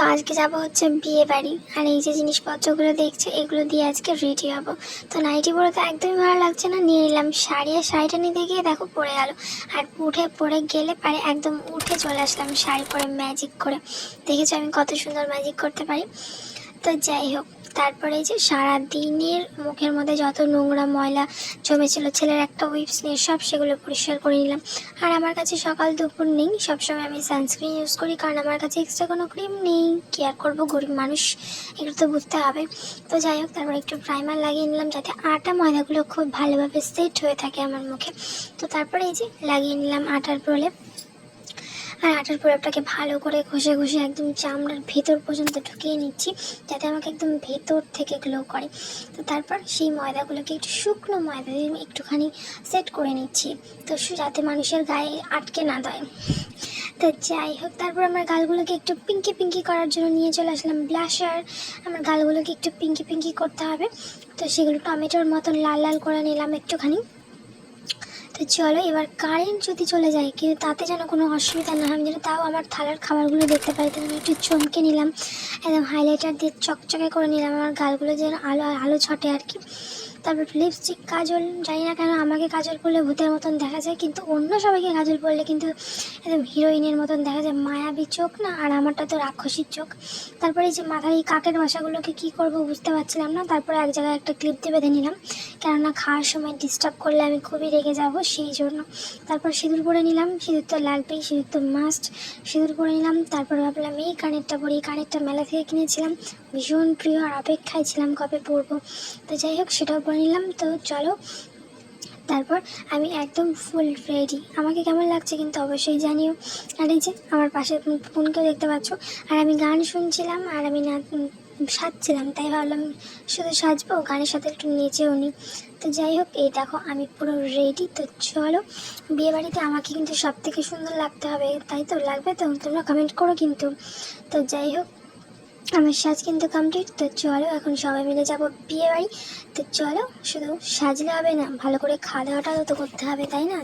তো আজকে যাব হচ্ছে বিয়ে বাড়ি, আর এই যে জিনিসপত্রগুলো দেখছো এগুলো দিয়ে আজকে রেডি হব। তো নাইটি পরে তো একদমই ভালো লাগছে না, নিয়ে নিলাম শাড়ি, আর শাড়িটা নিতে গিয়ে দেখো পরে গেল। আর পরে গেলে পারে একদম উঠে চলে আসলাম শাড়ি পরে ম্যাজিক করে। দেখেছো আমি কত সুন্দর ম্যাজিক করতে পারি। তো যাই হোক, তারপরে এই যে সারা দিনের মুখের মধ্যে যত নোংরা ময়লা জমেছিল, ছেলের একটা উইপস নিয়ে সব সেগুলো পরিষ্কার করে নিলাম। আর আমার কাছে সকাল দুপুর নেই, সবসময় আমি সানস্ক্রিন ইউজ করি, কারণ আমার কাছে এক্সট্রা কোনো ক্রিম নেই। কি আর করবো, গরিব মানুষ, এগুলো তো বুঝতে হবে। তো যাই হোক, তারপর একটু প্রাইমার লাগিয়ে নিলাম যাতে আটা ময়দাগুলো খুব ভালোভাবে সেট হয়ে থাকে আমার মুখে। তো তারপরে এই যে লাগিয়ে নিলাম আটার প্রলেপ। আর আটার প্রলেপটাকে ভালো করে ঘষে ঘষে একদম চামড়ার ভেতর পর্যন্ত ঢুকিয়ে নিচ্ছি, যাতে আমাকে একদম ভেতর থেকে গ্লো করে। তো তারপর সেই ময়দাগুলোকে একটু শুকনো ময়দা দিয়ে একটুখানি সেট করে নিচ্ছি, তো যাতে মানুষের গায়ে আটকে না দেয়। তো যাই হোক, তারপর আমার গালগুলোকে একটু পিঙ্কি পিঙ্কি করার জন্য নিয়ে চলে আসলাম ব্লাশার। আমার গালগুলোকে একটু পিঙ্কি পিঙ্কি করতে হবে, তো সেগুলো টমেটোর মতন লাল লাল করে নিলাম একটুখানি। তো চলো, এবার কারেন্ট যদি চলে যায় কিন্তু তাতে যেন কোনো অসুবিধা না হয়, আমি যেন তাও আমার থালার খাবারগুলো দেখতে পাই। তো আমি একটু চমকে নিলাম, একদম হাইলাইটার দিয়ে চকচকে করে নিলাম আমার গালগুলো যেন আলো আলো ছটে আর কি। তারপর লিপস্টিক, কাজল, জানি না কেন আমাকে কাজল পরলে ভূতের মতন দেখা যায়, কিন্তু অন্য সবাইকে কাজল পরলে কিন্তু একদম হিরোইনের মতন দেখা যায়, মায়াবী চোখ না, আর আমারটা তো রাক্ষসীর চোখ। তারপরে এই যে মাথায় এই কাকের বাসাগুলোকে কী করবো বুঝতে পারছিলাম না, তারপরে এক জায়গায় একটা ক্লিপ দিয়ে বেঁধে নিলাম, কেননা খাওয়ার সময় ডিস্টার্ব করলে আমি খুবই রেগে যাব সেই জন্য। তারপর সিঁদুর পরে নিলাম, সিঁদুর তো লাগবেই, সিঁদুর তো মাস্ট। সিঁদুর পরে নিলাম, তারপর ভাবলাম এই কানেরটা পরি, এই কানেরটা মেলা থেকে কিনেছিলাম, ভীষণ প্রিয়, আর অপেক্ষায় ছিলাম কবে পরবো। তো যাই হোক, সেটাও পরে নিলাম। তো চলো, তারপর আমি একদম ফুল রেডি। আমাকে কেমন লাগছে কিন্তু অবশ্যই জানিও। আর এই যে আমার পাশে বোনকেও দেখতে পাচ্ছ, আর আমি গান শুনছিলাম আর আমি সাজছিলাম, তাই ভাবলাম শুধু সাজবো, গানের সাথে একটু নেচেও নিই। তো যাই হোক, এই দেখো আমি পুরো রেডি। তো চলো, বিয়েবাড়িতে আমাকে কিন্তু সব থেকে সুন্দর লাগতে হবে, তাই তো লাগবে, তো তোমরা কমেন্ট করো কিন্তু। তো যাই হোক, আমার সাজ কিন্তু কমপ্লিট। তো চলো এখন সবাই মিলে যাবো বিয়ে বাড়ি। তো চলো, শুধু সাজলে হবে না, ভালো করে খাওয়া দাওয়াটাও তো করতে হবে, তাই না?